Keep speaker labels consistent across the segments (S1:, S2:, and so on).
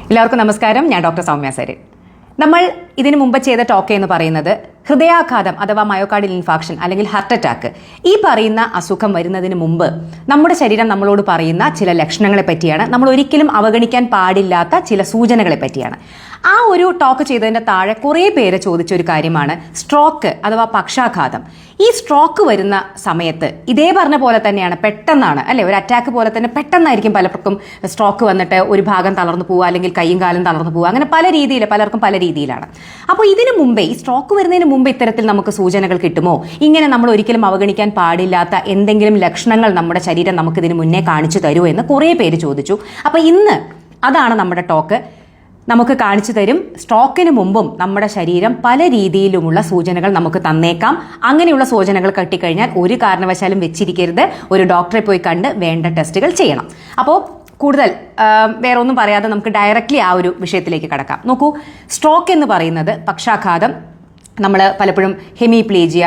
S1: എല്ലാവർക്കും നമസ്കാരം. ഞാൻ ഡോക്ടർ സൗമ്യ സരൻ. നമ്മൾ ഇതിനു മുമ്പ് ചെയ്ത ടോക്ക് എന്ന് പറയുന്നത് ഹൃദയാഘാതം അഥവാ മയോകാർഡിയൽ ഇൻഫാക്ഷൻ അല്ലെങ്കിൽ ഹാർട്ട് അറ്റാക്ക്, ഈ പറയുന്ന അസുഖം വരുന്നതിന് മുമ്പ് നമ്മുടെ ശരീരം നമ്മളോട് പറയുന്ന ചില ലക്ഷണങ്ങളെ പറ്റിയാണ്. നമ്മൾ ഒരിക്കലും അവഗണിക്കാൻ പാടില്ലാത്ത ചില സൂചനകളെ പറ്റിയാണ്. ആ ഒരു ടോക്ക് ചെയ്തതിന്റെ താഴെ കുറേ പേര് ചോദിച്ചൊരു കാര്യമാണ് സ്ട്രോക്ക് അഥവാ പക്ഷാഘാതം. ഈ സ്ട്രോക്ക് വരുന്ന സമയത്ത് ഇതേ പറഞ്ഞ പോലെ തന്നെയാണ്, പെട്ടെന്നാണ് അല്ലെ, ഒരു അറ്റാക്ക് പോലെ തന്നെ പെട്ടെന്നായിരിക്കും പലർക്കും സ്ട്രോക്ക് വന്നിട്ട് ഒരു ഭാഗം തളർന്നു പോവുക, അല്ലെങ്കിൽ കൈയും കാലും തളർന്നു പോവുക, അങ്ങനെ പല രീതിയിൽ പലർക്കും പല രീതിയിലാണ്. അപ്പോൾ ഇതിനു മുമ്പേ, ഈ സ്ട്രോക്ക് വരുന്നതിന് മുമ്പ് ഇത്തരത്തിൽ നമുക്ക് സൂചനകൾ കിട്ടുമോ? ഇങ്ങനെ നമ്മൾ ഒരിക്കലും അവഗണിക്കാൻ പാടില്ലാത്ത എന്തെങ്കിലും ലക്ഷണങ്ങൾ നമ്മുടെ ശരീരം നമുക്ക് ഇതിന് മുന്നേ കാണിച്ചു തരുമോ എന്ന് കുറേ പേര് ചോദിച്ചു. അപ്പോൾ ഇന്ന് അതാണ് നമ്മുടെ ടോക്ക്. നമുക്ക് കാണിച്ചു തരും. സ്ട്രോക്കിന് മുമ്പും നമ്മുടെ ശരീരം പല രീതിയിലുമുള്ള സൂചനകൾ നമുക്ക് തന്നേക്കാം. അങ്ങനെയുള്ള സൂചനകൾ കിട്ടിക്കഴിഞ്ഞാൽ ഒരു കാരണവശാലും വെച്ചിരിക്കരുത്, ഒരു ഡോക്ടറെ പോയി കണ്ട് വേണ്ട ടെസ്റ്റുകൾ ചെയ്യണം. അപ്പോൾ കൂടുതൽ വേറെ ഒന്നും പറയാതെ നമുക്ക് ഡയറക്റ്റ്ലി ആ ഒരു വിഷയത്തിലേക്ക് കടക്കാം. നോക്കൂ, സ്ട്രോക്ക് എന്ന് പറയുന്നത് പക്ഷാഘാതം. നമ്മൾ പലപ്പോഴും ഹെമിപ്ലീജിയ,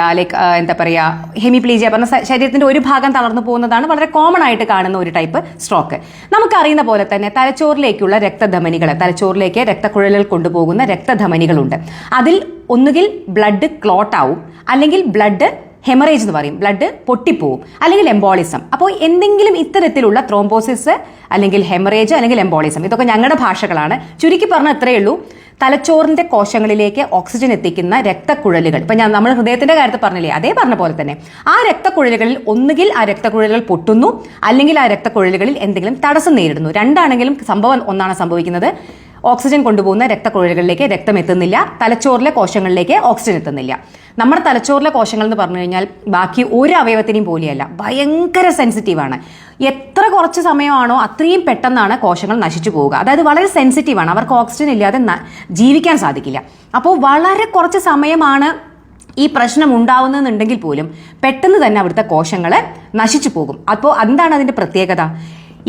S1: എന്താ പറയുക, ഹെമിപ്ലീജിയ പറഞ്ഞ ശരീരത്തിന്റെ ഒരു ഭാഗം തളർന്നു പോകുന്നതാണ് വളരെ കോമൺ ആയിട്ട് കാണുന്ന ഒരു ടൈപ്പ് സ്ട്രോക്ക്. നമുക്കറിയുന്ന പോലെ തന്നെ തലച്ചോറിലേക്കുള്ള രക്തധമനികൾ, തലച്ചോറിലേക്ക് രക്തക്കുഴലുകൾ കൊണ്ടുപോകുന്ന രക്തധമനികളുണ്ട്. അതിൽ ഒന്നുകിൽ ബ്ലഡ് ക്ലോട്ട് ആവും, അല്ലെങ്കിൽ ബ്ലഡ് ഹെമറേജ് എന്ന് പറയും, ബ്ലഡ് പൊട്ടിപ്പോവും, അല്ലെങ്കിൽ എംബോളിസം. അപ്പോൾ എന്തെങ്കിലും ഇത്തരത്തിലുള്ള ത്രോംബോസിസ് അല്ലെങ്കിൽ ഹെമറേജ് അല്ലെങ്കിൽ എംബോളിസം, ഇതൊക്കെ ഞങ്ങളുടെ ഭാഷകളാണ്. ചുരുക്കി പറഞ്ഞാൽ ഇത്രയേ ഉള്ളൂ. തലച്ചോറിന്റെ കോശങ്ങളിലേക്ക് ഓക്സിജൻ എത്തിക്കുന്ന രക്തക്കുഴലുകൾ, ഇപ്പൊ നമ്മൾ ഹൃദയത്തിന്റെ കാര്യത്തിൽ പറഞ്ഞില്ലേ, അതേ പറഞ്ഞ പോലെ തന്നെ ആ രക്തക്കുഴലുകളിൽ ഒന്നുകിൽ ആ രക്തക്കുഴലുകൾ പൊട്ടുന്നു, അല്ലെങ്കിൽ ആ രക്തക്കുഴലുകളിൽ എന്തെങ്കിലും തടസ്സം നേരിടുന്നു. രണ്ടാണെങ്കിലും സംഭവം ഒന്നാണ് സംഭവിക്കുന്നത്. ഓക്സിജൻ കൊണ്ടുപോകുന്ന രക്തക്കുഴലുകളിലേക്ക് രക്തം എത്തുന്നില്ല, തലച്ചോറിലെ കോശങ്ങളിലേക്ക് ഓക്സിജൻ എത്തുന്നില്ല. നമ്മുടെ തലച്ചോറിലെ കോശങ്ങൾ എന്ന് പറഞ്ഞു കഴിഞ്ഞാൽ ബാക്കി ഒരു അവയവത്തിനെയും പോലെയല്ല, ഭയങ്കര സെൻസിറ്റീവാണ്. എത്ര കുറച്ച് സമയമാണോ അത്രയും പെട്ടെന്നാണ് കോശങ്ങൾ നശിച്ചു പോവുക. അതായത് വളരെ സെൻസിറ്റീവാണ്, അവർക്ക് ഓക്സിജൻ ഇല്ലാതെ ജീവിക്കാൻ സാധിക്കില്ല. അപ്പോൾ വളരെ കുറച്ച് സമയമാണ് ഈ പ്രശ്നം ഉണ്ടാവുന്നതെന്നുണ്ടെങ്കിൽ പോലും പെട്ടെന്ന് തന്നെ അവിടുത്തെ കോശങ്ങൾ നശിച്ചു പോകും. അപ്പോൾ എന്താണ് അതിന്റെ പ്രത്യേകത?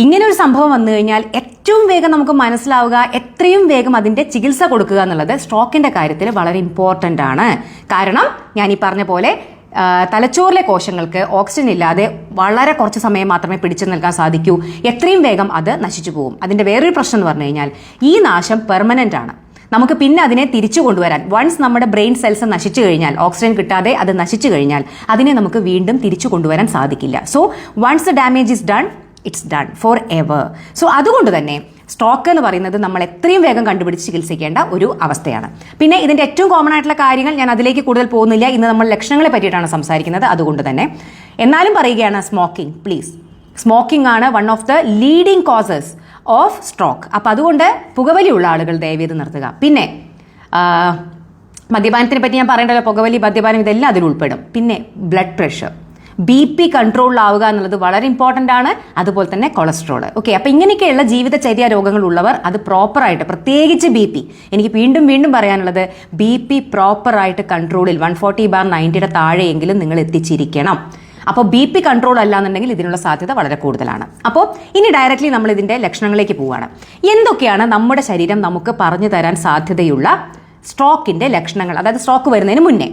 S1: ഇങ്ങനെ ഒരു സംഭവം വന്നു കഴിഞ്ഞാൽ ഏറ്റവും വേഗം നമുക്ക് മനസ്സിലാവുക, എത്രയും വേഗം അതിന്റെ ചികിത്സ കൊടുക്കുക എന്നുള്ളത് സ്ട്രോക്കിന്റെ കാര്യത്തിൽ വളരെ ഇമ്പോർട്ടൻ്റ് ആണ്. കാരണം ഞാൻ ഈ പറഞ്ഞ പോലെ തലച്ചോറിലെ കോശങ്ങൾക്ക് ഓക്സിജൻ ഇല്ലാതെ വളരെ കുറച്ച് സമയം മാത്രമേ പിടിച്ചു നിൽക്കാൻ സാധിക്കൂ. എത്രയും വേഗം അത് നശിച്ചു പോകും. അതിന്റെ വേറൊരു പ്രശ്നം എന്ന് പറഞ്ഞു കഴിഞ്ഞാൽ ഈ നാശം പെർമനന്റ് ആണ്. നമുക്ക് പിന്നെ അതിനെ തിരിച്ചു കൊണ്ടുവരാൻ, വൺസ് നമ്മുടെ ബ്രെയിൻ സെൽസ് നശിച്ചു കഴിഞ്ഞാൽ, ഓക്സിജൻ കിട്ടാതെ അത് നശിച്ചു കഴിഞ്ഞാൽ അതിനെ നമുക്ക് വീണ്ടും തിരിച്ചു കൊണ്ടുവരാൻ സാധിക്കില്ല. So once the damage is done, it's done forever. സോ അതുകൊണ്ട് തന്നെ സ്ട്രോക്ക് എന്ന് പറയുന്നത് നമ്മൾ എത്രയും വേഗം കണ്ടുപിടിച്ച് ചികിത്സിക്കേണ്ട ഒരു അവസ്ഥയാണ്. പിന്നെ ഇതിന്റെ ഏറ്റവും കോമൺ ആയിട്ടുള്ള കാര്യങ്ങൾ ഞാൻ അതിലേക്ക് കൂടുതൽ പോകുന്നില്ല. ഇന്ന് നമ്മൾ ലക്ഷണങ്ങളെ പറ്റിയിട്ടാണ് സംസാരിക്കുന്നത്. അതുകൊണ്ട് തന്നെ എന്നാലും പറയുകയാണ്, സ്മോക്കിംഗ്, പ്ലീസ്. സ്മോക്കിംഗ് ആണ് one of the leading causes of stroke. അപ്പം അതുകൊണ്ട് പുകവലിയുള്ള ആളുകൾ ദയവേത് നിർത്തുക. പിന്നെ മദ്യപാനത്തിനെ പറ്റി ഞാൻ പറയേണ്ടല്ലോ, പുകവലി, മദ്യപാനം ഇതെല്ലാം അതിൽ ഉൾപ്പെടും. പിന്നെ ബ്ലഡ് പ്രഷർ, BP കൺട്രോളിലാവുക എന്നുള്ളത് വളരെ ഇമ്പോർട്ടൻ്റ് ആണ്. അതുപോലെ തന്നെ കൊളസ്ട്രോൾ. ഓക്കെ, അപ്പം ഇങ്ങനെയൊക്കെയുള്ള ജീവിതചര്യ രോഗങ്ങളുള്ളവർ അത് പ്രോപ്പറായിട്ട്, പ്രത്യേകിച്ച് BP, എനിക്ക് വീണ്ടും വീണ്ടും പറയാനുള്ളത്, BP പ്രോപ്പറായിട്ട് കൺട്രോളിൽ 140/90 താഴെയെങ്കിലും നിങ്ങൾ എത്തിച്ചിരിക്കണം. അപ്പോൾ BP കൺട്രോൾ അല്ല എന്നുണ്ടെങ്കിൽ ഇതിനുള്ള സാധ്യത വളരെ കൂടുതലാണ്. അപ്പോൾ ഇനി ഡയറക്റ്റ്ലി നമ്മൾ ഇതിൻ്റെ ലക്ഷണങ്ങളിലേക്ക് പോവുകയാണ്. എന്തൊക്കെയാണ് നമ്മുടെ ശരീരം നമുക്ക് പറഞ്ഞു തരാൻ സാധ്യതയുള്ള സ്ട്രോക്കിൻ്റെ ലക്ഷണങ്ങൾ, അതായത് സ്ട്രോക്ക് വരുന്നതിന് മുന്നേ?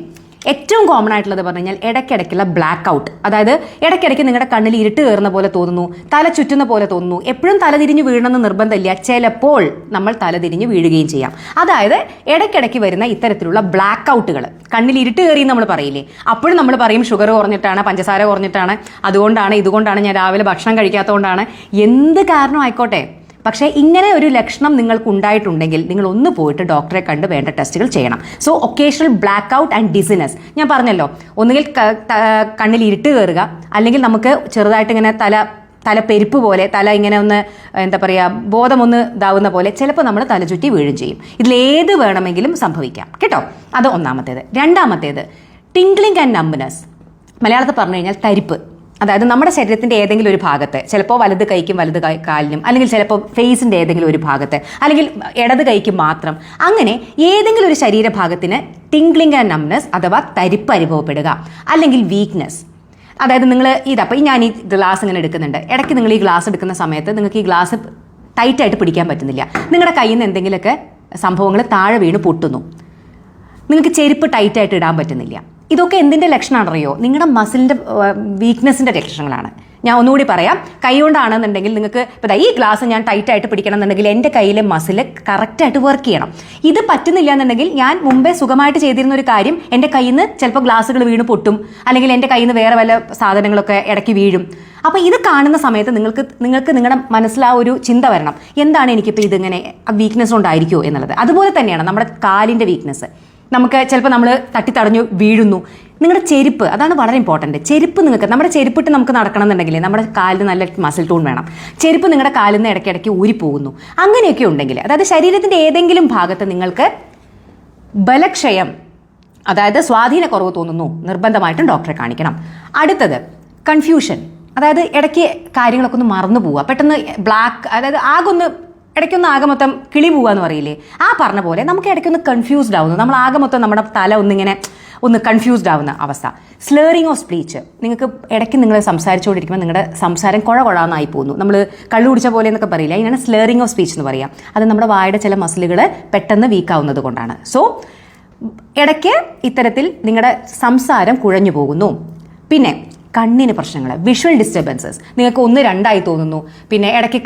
S1: ഏറ്റവും കോമൺ ആയിട്ടുള്ളത് പറഞ്ഞു കഴിഞ്ഞാൽ ഇടയ്ക്കിടയ്ക്കുള്ള ബ്ലാക്ക് ഔട്ട്. അതായത് ഇടയ്ക്കിടയ്ക്ക് നിങ്ങളുടെ കണ്ണിൽ ഇരുട്ട് കയറുന്ന പോലെ തോന്നുന്നു, തല ചുറ്റുന്ന പോലെ തോന്നുന്നു. എപ്പോഴും തലതിരിഞ്ഞ് വീഴണമെന്ന് നിർബന്ധമില്ല, ചിലപ്പോൾ നമ്മൾ തലതിരിഞ്ഞ് വീഴുകയും ചെയ്യാം. അതായത് ഇടയ്ക്കിടയ്ക്ക് വരുന്ന ഇത്തരത്തിലുള്ള ബ്ലാക്ക് ഔട്ടുകൾ, കണ്ണിൽ ഇരുട്ട് കയറി നമ്മൾ പറയില്ലേ, അപ്പോഴും നമ്മൾ പറയും ഷുഗർ കുറഞ്ഞിട്ടാണ്, പഞ്ചസാര കുറഞ്ഞിട്ടാണ്, അതുകൊണ്ടാണ്, ഇതുകൊണ്ടാണ്, ഞാൻ രാവിലെ ഭക്ഷണം കഴിക്കാത്തതുകൊണ്ടാണ്, എന്ത് കാരണം ആയിക്കോട്ടെ. പക്ഷേ ഇങ്ങനെ ഒരു ലക്ഷണം നിങ്ങൾക്ക് ഉണ്ടായിട്ടുണ്ടെങ്കിൽ നിങ്ങൾ ഒന്ന് പോയിട്ട് ഡോക്ടറെ കണ്ട് വേണ്ട ടെസ്റ്റുകൾ ചെയ്യണം. So occasional black out and dizziness, ഞാൻ പറഞ്ഞല്ലോ, ഒന്നുകിൽ കണ്ണിൽ ഇരുട്ട് കയറുക, അല്ലെങ്കിൽ നമുക്ക് ചെറുതായിട്ട് ഇങ്ങനെ തല പെരുപ്പ് പോലെ, തല ഇങ്ങനെ ഒന്ന്, എന്താ പറയുക, ബോധമൊന്ന് ഇതാവുന്ന പോലെ, ചിലപ്പോൾ നമ്മൾ തല ചുറ്റി വീഴും ചെയ്യും. ഇതിലേത് വേണമെങ്കിലും സംഭവിക്കാം കേട്ടോ. അത് ഒന്നാമത്തേത്. രണ്ടാമത്തേത് ടിംഗ്ലിംഗ് ആൻഡ് നംബ്നെസ്. മലയാളത്തിൽ പറഞ്ഞു കഴിഞ്ഞാൽ തരിപ്പ്. അതായത് നമ്മുടെ ശരീരത്തിന്റെ ഏതെങ്കിലും ഒരു ഭാഗത്ത്, ചിലപ്പോൾ വലത് കൈക്കും വലത് കാലിനും, അല്ലെങ്കിൽ ചിലപ്പോൾ ഫേസിന്റെ ഏതെങ്കിലും ഒരു ഭാഗത്ത്, അല്ലെങ്കിൽ ഇടത് കൈക്ക് മാത്രം, അങ്ങനെ ഏതെങ്കിലും ഒരു ശരീരഭാഗത്തിന് ടിംഗ്ലിംഗ് ആൻഡ് നംബ്നെസ് അഥവാ തരിപ്പ് അനുഭവപ്പെടുക, അല്ലെങ്കിൽ വീക്ക്നെസ്. അതായത് നിങ്ങൾ ഇതപ്പോൾ ഞാൻ ഈ ഗ്ലാസ് ഇങ്ങനെ എടുക്കുന്നുണ്ട്, ഇടയ്ക്ക് നിങ്ങൾ ഈ ഗ്ലാസ് എടുക്കുന്ന സമയത്ത് നിങ്ങൾക്ക് ഈ ഗ്ലാസ് ടൈറ്റായിട്ട് പിടിക്കാൻ പറ്റുന്നില്ല, നിങ്ങളുടെ കയ്യിൽ നിന്ന് എന്തെങ്കിലുമൊക്കെ സംഭവങ്ങൾ താഴെ വീണ് പൊട്ടുന്നു, നിങ്ങൾക്ക് ചെരുപ്പ് ടൈറ്റായിട്ട് ഇടാൻ പറ്റുന്നില്ല, ഇതൊക്കെ എന്തിൻ്റെ ലക്ഷണമാണെന്ന് അറിയോ? നിങ്ങളുടെ മസിലിൻ്റെ വീക്ക്നെസ്സിൻ്റെ ലക്ഷണങ്ങളാണ്. ഞാൻ ഒന്നുകൂടി പറയാം. കൈ കൊണ്ടാണെന്നുണ്ടെങ്കിൽ നിങ്ങൾക്ക് ഇപ്പോൾ ഈ ഗ്ലാസ് ഞാൻ ടൈറ്റായിട്ട് പിടിക്കണം എന്നുണ്ടെങ്കിൽ എൻ്റെ കയ്യിലെ മസിൽ കറക്റ്റായിട്ട് വർക്ക് ചെയ്യണം. ഇത് പറ്റുന്നില്ല എന്നുണ്ടെങ്കിൽ ഞാൻ മുമ്പേ സുഖമായിട്ട് ചെയ്തിരുന്ന ഒരു കാര്യം എൻ്റെ കയ്യിൽ നിന്ന് ചിലപ്പോൾ ഗ്ലാസ്സുകൾ വീണ് പൊട്ടും, അല്ലെങ്കിൽ എൻ്റെ കയ്യിൽ നിന്ന് വേറെ വല്ല സാധനങ്ങളൊക്കെ ഇടയ്ക്ക് വീഴും. അപ്പോൾ ഇത് കാണുന്ന സമയത്ത് നിങ്ങൾക്ക് നിങ്ങളുടെ മനസ്സിൽ ആ ഒരു ചിന്ത വരണം, എന്താണ് എനിക്കിപ്പോൾ ഇതിങ്ങനെ വീക്ക്നെസ് കൊണ്ടായിരിക്കുമോ എന്നുള്ളത്. അതുപോലെ തന്നെയാണ് നമ്മുടെ കാലിൻ്റെ വീക്ക്നെസ്. നമുക്ക് ചിലപ്പോൾ നമ്മൾ തട്ടിത്തടഞ്ഞു വീഴുന്നു. നിങ്ങളുടെ ചെരുപ്പ്, അതാണ് വളരെ ഇമ്പോർട്ടൻറ്റ്. ചെരുപ്പ് നമ്മുടെ ചെരുപ്പിട്ട് നമുക്ക് നടക്കണം എന്നുണ്ടെങ്കിൽ നമ്മുടെ കാലിന് നല്ല മസിൽ ടൂൺ വേണം. ചെരുപ്പ് നിങ്ങളുടെ കാലിൽ നിന്ന് ഇടയ്ക്കിടയ്ക്ക് ഊരിപ്പോകുന്നു, അങ്ങനെയൊക്കെ ഉണ്ടെങ്കിൽ, അതായത് ശരീരത്തിൻ്റെ ഏതെങ്കിലും ഭാഗത്ത് നിങ്ങൾക്ക് ബലക്ഷയം, അതായത് സ്വാധീനക്കുറവ് തോന്നുന്നു, നിർബന്ധമായിട്ടും ഡോക്ടറെ കാണിക്കണം. അടുത്തത് കൺഫ്യൂഷൻ, അതായത് ഇടയ്ക്ക് കാര്യങ്ങളൊക്കെ ഒന്ന് മറന്നു പോവുക, പെട്ടെന്ന് ബ്ലാക്ക്, അതായത് ഇടയ്ക്കൊന്ന് ആകെ മൊത്തം കിളി പോവാന്ന് പറയില്ലേ, ആ പറഞ്ഞ പോലെ നമുക്ക് ഇടയ്ക്കൊന്ന് കൺഫ്യൂസ്ഡ് ആവുന്നു. നമ്മൾ ആകെ മൊത്തം നമ്മുടെ തല ഒന്ന് കൺഫ്യൂസ്ഡ് ആവുന്ന അവസ്ഥ. സ്ലേറിങ് ഓഫ് സ്പീച്ച്, നിങ്ങൾക്ക് ഇടയ്ക്ക് നിങ്ങൾ സംസാരിച്ചുകൊണ്ടിരിക്കുമ്പോൾ നിങ്ങളുടെ സംസാരം കുഴന്നായി പോകുന്നു. നമ്മൾ കള്ളു കുടിച്ച പോലെ എന്നൊക്കെ പറയില്ല, അതിനാണ് സ്ലേറിങ് ഓഫ് സ്പീച്ച് എന്ന് പറയാം. അത് നമ്മുടെ വായുടെ ചില മസിലുകൾ പെട്ടെന്ന് വീക്കാവുന്നത് കൊണ്ടാണ്. സോ ഇടയ്ക്ക് ഇത്തരത്തിൽ നിങ്ങളുടെ സംസാരം കുഴഞ്ഞു പോകുന്നു. പിന്നെ കണ്ണിന് പ്രശ്നങ്ങൾ, വിഷ്വൽ ഡിസ്റ്റർബൻസസ്, നിങ്ങൾക്ക് 1-2 തോന്നുന്നു, പിന്നെ ഇടയ്ക്ക്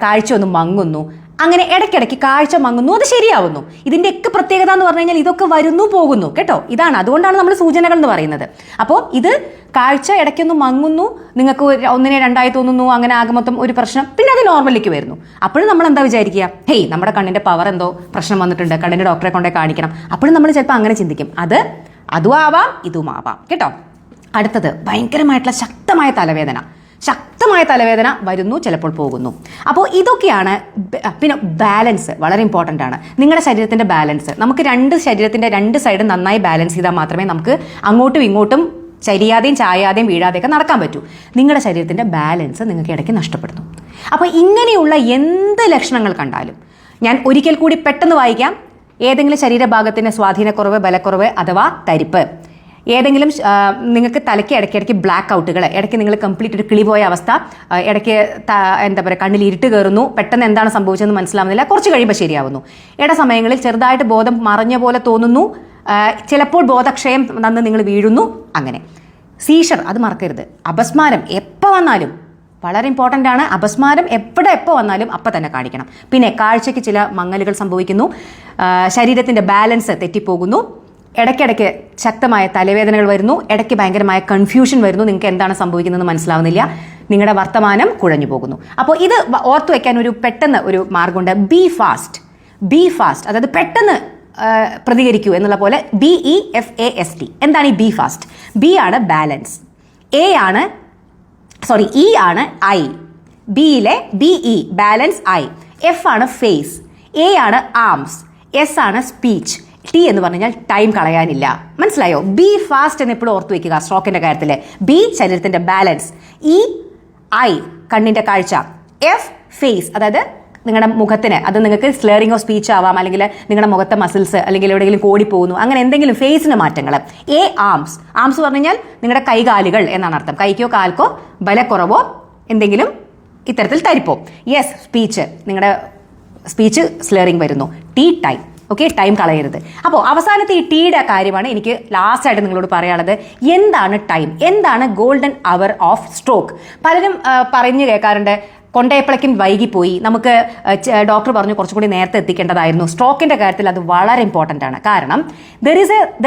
S1: കാഴ്ച ഒന്ന് മങ്ങുന്നു, അങ്ങനെ ഇടയ്ക്കിടയ്ക്ക് കാഴ്ച മങ്ങുന്നു, അത് ശരിയാവുന്നു. ഇതിൻ്റെയൊക്കെ പ്രത്യേകത എന്ന് പറഞ്ഞു കഴിഞ്ഞാൽ ഇതൊക്കെ വരുന്നു പോകുന്നു കേട്ടോ. ഇതാണ്, അതുകൊണ്ടാണ് നമ്മൾ സൂചനകൾ എന്ന് പറയുന്നത്. അപ്പോൾ ഇത് കാഴ്ച ഇടയ്ക്കൊന്ന് മങ്ങുന്നു, നിങ്ങൾക്ക് 1-2 തോന്നുന്നു, അങ്ങനെ ആകെ മൊത്തം ഒരു പ്രശ്നം, പിന്നെ അത് നോർമലിലേക്ക് വരുന്നു. അപ്പോഴും നമ്മൾ എന്താ വിചാരിക്കുക, ഹേയ് നമ്മുടെ കണ്ണിൻ്റെ പവർ എന്തോ പ്രശ്നം വന്നിട്ടുണ്ട്, കണ്ണിൻ്റെ ഡോക്ടറെ കൊണ്ടേ കാണിക്കണം. അപ്പോഴും നമ്മൾ ചിലപ്പോൾ അങ്ങനെ ചിന്തിക്കും. അതും ആവാം ഇതും ആവാം കേട്ടോ. അടുത്തത് ഭയങ്കരമായിട്ടുള്ള ശക്തമായ തലവേദന വരുന്നു, ചിലപ്പോൾ പോകുന്നു. അപ്പോൾ ഇതൊക്കെയാണ്. പിന്നെ ബാലൻസ് വളരെ ഇമ്പോർട്ടൻ്റ് ആണ്. നിങ്ങളുടെ ശരീരത്തിൻ്റെ ബാലൻസ്, നമുക്ക് ശരീരത്തിൻ്റെ 2 സൈഡ് നന്നായി ബാലൻസ് ചെയ്താൽ മാത്രമേ നമുക്ക് അങ്ങോട്ടും ഇങ്ങോട്ടും ചരിയാതെയും ചായാതെയും വീഴാതെയൊക്കെ നടക്കാൻ പറ്റൂ. നിങ്ങളുടെ ശരീരത്തിൻ്റെ ബാലൻസ് നിങ്ങൾക്ക് ഇടയ്ക്ക് നഷ്ടപ്പെടുന്നു. അപ്പോൾ ഇങ്ങനെയുള്ള എന്ത് ലക്ഷണങ്ങൾ കണ്ടാലും, ഞാൻ ഒരിക്കൽ കൂടി പെട്ടെന്ന് വായിക്കാം. ഏതെങ്കിലും ശരീരഭാഗത്തിന് സ്വാധീനക്കുറവ്, ബലക്കുറവ് അഥവാ തരിപ്പ്, ഏതെങ്കിലും നിങ്ങൾക്ക് തലയ്ക്ക് ഇടയ്ക്കിടയ്ക്ക് ബ്ലാക്ക് ഔട്ടുകൾ, ഇടയ്ക്ക് നിങ്ങൾ കംപ്ലീറ്റ് ഒരു കിളിപോയ അവസ്ഥ, ഇടയ്ക്ക് എന്താ പറയുക കണ്ണിൽ ഇരുട്ട് കയറുന്നു, പെട്ടെന്ന് എന്താണ് സംഭവിച്ചതെന്ന് മനസ്സിലാവുന്നില്ല, കുറച്ച് കഴിയുമ്പോൾ ശരിയാവുന്നു, സമയങ്ങളിൽ ചെറുതായിട്ട് ബോധം മറഞ്ഞ പോലെ തോന്നുന്നു, ചിലപ്പോൾ ബോധക്ഷയം വന്ന് നിങ്ങൾ വീഴുന്നു, അങ്ങനെ. സീഷർ, അത് മറക്കരുത്. അപസ്മാരം എപ്പോൾ വന്നാലും വളരെ ഇമ്പോർട്ടൻ്റ് ആണ്. അപസ്മാരം എപ്പോൾ വന്നാലും അപ്പം തന്നെ കാണിക്കണം. പിന്നെ കാഴ്ചയ്ക്ക് ചില മങ്ങലുകൾ സംഭവിക്കുന്നു, ശരീരത്തിൻ്റെ ബാലൻസ് തെറ്റിപ്പോകുന്നു, ഇടയ്ക്കിടയ്ക്ക് ശക്തമായ തലവേദനകൾ വരുന്നു, ഇടയ്ക്ക് ഭയങ്കരമായ കൺഫ്യൂഷൻ വരുന്നു, നിങ്ങൾക്ക് എന്താണ് സംഭവിക്കുന്നതെന്ന് മനസ്സിലാവുന്നില്ല, നിങ്ങളുടെ വർത്തമാനം കുഴഞ്ഞു പോകുന്നു. അപ്പോൾ ഇത് ഓർത്തു വയ്ക്കാൻ പെട്ടെന്ന് ഒരു മാർഗമുണ്ട്. ബി ഫാസ്റ്റ്, അതായത് പെട്ടെന്ന് പ്രതികരിക്കൂ എന്നുള്ള പോലെ. BEFAST. എന്താണ് ഈ ബി ഫാസ്റ്റ്? ബി ആണ് ബാലൻസ്, ഇ ആണ് ഐ, ബിയിലെ BE ബാലൻസ് ഐ, F ആണ് ഫേസ്, A ആണ് ആംസ്, S ആണ് സ്പീച്ച്, T എന്ന് പറഞ്ഞാൽ ടൈം കളയാനില്ല. മനസ്സിലായോ? ബി ഫാസ്റ്റ് എന്ന് എപ്പോഴും ഓർത്ത് വയ്ക്കുക സ്ട്രോക്കിന്റെ കാര്യത്തിൽ. ബി ശരീരത്തിന്റെ ബാലൻസ്, ഐ കണ്ണിന്റെ കാഴ്ച, F ഫേസ്, അതായത് നിങ്ങളുടെ മുഖത്തിന്, അത് നിങ്ങൾക്ക് സ്ലേറിംഗ് ഓഫ് സ്പീച്ച് ആവാം, അല്ലെങ്കിൽ നിങ്ങളുടെ മുഖത്തെ മസിൽസ്, അല്ലെങ്കിൽ എവിടെയെങ്കിലും കോടിപ്പോകുന്നു, അങ്ങനെ എന്തെങ്കിലും ഫേസിന് മാറ്റങ്ങൾ. ആംസ് പറഞ്ഞു കഴിഞ്ഞാൽ നിങ്ങളുടെ കൈകാലുകൾ എന്നാണ് അർത്ഥം. കൈക്കോ കാൽക്കോ ബലക്കുറവോ എന്തെങ്കിലും ഇത്തരത്തിൽ തരിപ്പോ. യെസ് സ്പീച്ച്, നിങ്ങളുടെ സ്പീച്ച് സ്ലേറിംഗ് വരുന്നു. ടൈം. ഓക്കെ, ടൈം കളയരുത്. അപ്പോൾ അവസാനത്തെ ഈ ടീയുടെ കാര്യമാണ് എനിക്ക് ലാസ്റ്റായിട്ട് നിങ്ങളോട് പറയാനുള്ളത്. എന്താണ് ടൈം? എന്താണ് ഗോൾഡൻ അവർ ഓഫ് സ്ട്രോക്ക്? പലരും പറഞ്ഞു കേൾക്കാറുണ്ട്, കൊണ്ടേപ്പളയ്ക്കും വൈകിപ്പോയി, നമുക്ക് ഡോക്ടർ പറഞ്ഞു കുറച്ചും കൂടി നേരത്തെ എത്തിക്കേണ്ടതായിരുന്നു. സ്ട്രോക്കിന്റെ കാര്യത്തിൽ അത് വളരെ ഇമ്പോർട്ടൻ്റ് ആണ്. കാരണം there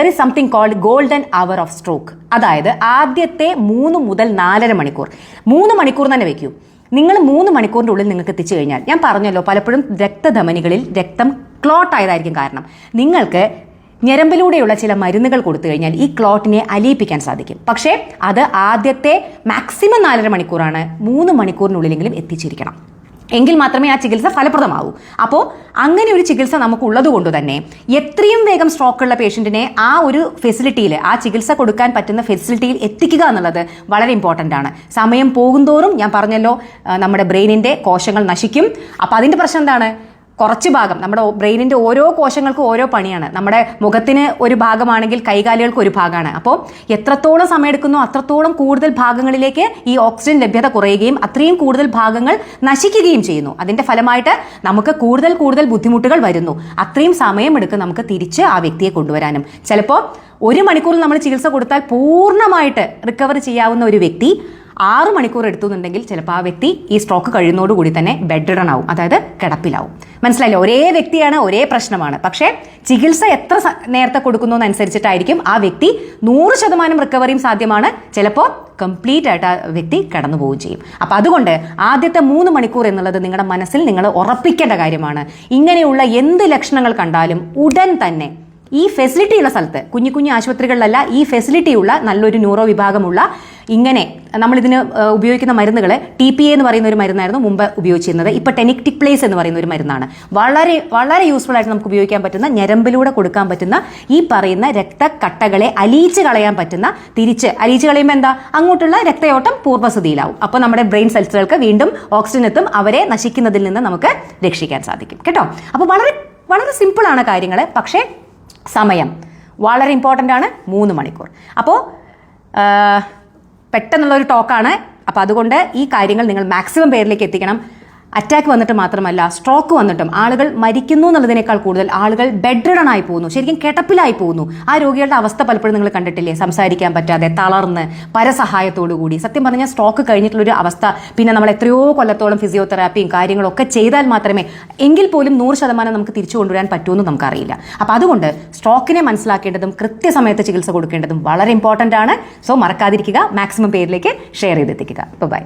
S1: is something called golden hour of stroke. അതായത് ആദ്യത്തെ 3 മുതൽ 4.5 മണിക്കൂർ, 3 മണിക്കൂർ തന്നെ വെക്കൂ. നിങ്ങൾ 3 മണിക്കൂറിൻ്റെ ഉള്ളിൽ നിങ്ങൾക്ക് എത്തിച്ചു കഴിഞ്ഞാൽ, ഞാൻ പറഞ്ഞല്ലോ പലപ്പോഴും രക്തധമനികളിൽ രക്തം ക്ലോട്ട് ആയതായിരിക്കും കാരണം. നിങ്ങൾക്ക് ഞരമ്പിലൂടെയുള്ള ചില മരുന്നുകൾ കൊടുത്തു കഴിഞ്ഞാൽ ഈ ക്ലോട്ടിനെ അലിയിപ്പിക്കാൻ സാധിക്കും. പക്ഷേ അത് ആദ്യത്തെ മാക്സിമം 4.5 മണിക്കൂറാണ്. 3 മണിക്കൂറിനുള്ളിലെങ്കിലും എത്തിച്ചിരിക്കണം, എങ്കിൽ മാത്രമേ ആ ചികിത്സ ഫലപ്രദമാവൂ. അപ്പോൾ അങ്ങനെ ഒരു ചികിത്സ നമുക്ക് ഉള്ളത് കൊണ്ട് തന്നെ എത്രയും വേഗം സ്ട്രോക്കുള്ള പേഷ്യൻറ്റിനെ ആ ഒരു ഫെസിലിറ്റിയിൽ, ആ ചികിത്സ കൊടുക്കാൻ പറ്റുന്ന ഫെസിലിറ്റിയിൽ എത്തിക്കുക എന്നുള്ളത് വളരെ ഇമ്പോർട്ടൻ്റ് ആണ്. സമയം പോകുന്തോറും ഞാൻ പറഞ്ഞല്ലോ നമ്മുടെ ബ്രെയിനിൻ്റെ കോശങ്ങൾ നശിക്കും. അപ്പോൾ അതിൻ്റെ പ്രശ്നം എന്താണ്? കുറച്ച് ഭാഗം നമ്മുടെ ബ്രെയിനിന്റെ ഓരോ കോശങ്ങൾക്കും ഓരോ പണിയാണ്. നമ്മുടെ മുഖത്തിന് ഒരു ഭാഗമാണെങ്കിൽ കൈകാലുകൾക്ക് ഒരു ഭാഗമാണ്. അപ്പോൾ എത്രത്തോളം സമയം എടുക്കുന്നോ അത്രത്തോളം കൂടുതൽ ഭാഗങ്ങളിലേക്ക് ഈ ഓക്സിജൻ ലഭ്യത കുറയുകയും അത്രയും കൂടുതൽ ഭാഗങ്ങൾ നശിക്കുകയും ചെയ്യുന്നു. അതിന്റെ ഫലമായിട്ട് നമുക്ക് കൂടുതൽ കൂടുതൽ ബുദ്ധിമുട്ടുകൾ വരുന്നു. അത്രയും സമയമെടുക്കും നമുക്ക് തിരിച്ച് ആ വ്യക്തിയെ കൊണ്ടുവരാനും. ചിലപ്പോൾ 1 മണിക്കൂറിൽ നമ്മൾ ചികിത്സ കൊടുത്താൽ പൂർണ്ണമായിട്ട് റിക്കവർ ചെയ്യാവുന്ന ഒരു വ്യക്തി 6 മണിക്കൂർ എടുത്തുന്നുണ്ടെങ്കിൽ ചിലപ്പോൾ ആ വ്യക്തി ഈ സ്ട്രോക്ക് കഴിയുന്നതോടുകൂടി തന്നെ ബെഡ് റിഡൺ ആവും, അതായത് കിടപ്പിലാവും. മനസ്സിലായില്ലേ? ഒരേ വ്യക്തിയാണ്, ഒരേ പ്രശ്നമാണ്. പക്ഷേ ചികിത്സ എത്ര നേരത്തെ കൊടുക്കുന്നതനുസരിച്ചിട്ടായിരിക്കും ആ വ്യക്തി 100% റിക്കവറിയും സാധ്യമാണ്. ചിലപ്പോൾ കംപ്ലീറ്റ് ആയിട്ട് ആ വ്യക്തി കടന്നു പോവുകയും ചെയ്യും. അപ്പം അതുകൊണ്ട് ആദ്യത്തെ 3 മണിക്കൂർ എന്നുള്ളത് നിങ്ങളുടെ മനസ്സിൽ നിങ്ങൾ ഉറപ്പിക്കേണ്ട കാര്യമാണ്. ഇങ്ങനെയുള്ള എന്ത് ലക്ഷണങ്ങൾ കണ്ടാലും ഉടൻ തന്നെ ഈ ഫെസിലിറ്റി ഉള്ള സ്ഥലത്ത്, കുഞ്ഞു കുഞ്ഞു ആശുപത്രികളിലല്ല, ഈ ഫെസിലിറ്റി ഉള്ള നല്ലൊരു ന്യൂറോ വിഭാഗമുള്ള, ഇങ്ങനെ നമ്മളിതിന് ഉപയോഗിക്കുന്ന മരുന്നുകൾ TPA എന്ന് പറയുന്ന ഒരു മരുന്നായിരുന്നു മുമ്പ് ഉപയോഗിച്ചിരുന്നത്. ഇപ്പോൾ ടെനിക്റ്റിപ്ലേസ് എന്ന് പറയുന്ന ഒരു മരുന്നാണ്. വളരെ വളരെ യൂസ്ഫുൾ ആയിട്ട് നമുക്ക് ഉപയോഗിക്കാൻ പറ്റുന്ന, ഞരമ്പിലൂടെ കൊടുക്കാൻ പറ്റുന്ന ഈ പറയുന്ന രക്തക്കട്ടകളെ അലിയിച്ച് കളയാൻ പറ്റുന്ന, തിരിച്ച് അലിയിച്ച് കളയുമ്പോൾ എന്താ, അങ്ങോട്ടുള്ള രക്തയോട്ടം പൂർവ്വസ്ഥിതിയിലാവും. അപ്പോൾ നമ്മുടെ ബ്രെയിൻ സെൽസുകൾക്ക് വീണ്ടും ഓക്സിജൻ എത്തും, അവരെ നശിക്കുന്നതിൽ നിന്ന് നമുക്ക് രക്ഷിക്കാൻ സാധിക്കും കേട്ടോ. അപ്പോൾ വളരെ വളരെ സിമ്പിളാണ് കാര്യങ്ങൾ. പക്ഷേ സമയം വളരെ ഇമ്പോർട്ടൻ്റ് ആണ്. 3 മണിക്കൂർ. അപ്പോൾ പെട്ടെന്നുള്ളൊരു ടോക്കാണ്. അപ്പോൾ അതുകൊണ്ട് ഈ കാര്യങ്ങൾ നിങ്ങൾ മാക്സിമം പേരിലേക്ക് എത്തിക്കണം. അറ്റാക്ക് വന്നിട്ട് മാത്രമല്ല, സ്ട്രോക്ക് വന്നിട്ടും ആളുകൾ മരിക്കുന്നു എന്നുള്ളതിനേക്കാൾ കൂടുതൽ ആളുകൾ ബെഡ് റിഡൺ ആയി പോകുന്നു, ശരിക്കും കിടപ്പിലായി പോകുന്നു. ആ രോഗികളുടെ അവസ്ഥ പലപ്പോഴും നിങ്ങൾ കണ്ടിട്ടില്ലേ? സംസാരിക്കാൻ പറ്റാതെ, തളർന്ന്, പരസഹായത്തോടു കൂടി. സത്യം പറഞ്ഞാൽ സ്ട്രോക്ക് കഴിഞ്ഞിട്ടുള്ളൊരു അവസ്ഥ പിന്നെ നമ്മൾ എത്രയോ കൊല്ലത്തോളം ഫിസിയോതെറാപ്പിയും കാര്യങ്ങളൊക്കെ ചെയ്താൽ മാത്രമേ, എങ്കിൽ പോലും 100% നമുക്ക് തിരിച്ചു കൊണ്ടുവരാൻ പറ്റുമെന്ന് നമുക്കറിയില്ല. അപ്പോൾ അതുകൊണ്ട് സ്ട്രോക്കിനെ മനസ്സിലാക്കേണ്ടതും കൃത്യസമയത്ത് ചികിത്സ കൊടുക്കേണ്ടതും വളരെ ഇമ്പോർട്ടൻ്റ് ആണ്. സോ മറക്കാതിരിക്കുക, മാക്സിമം പേരിലേക്ക് ഷെയർ ചെയ്തെത്തിക്കുക. ബൈ.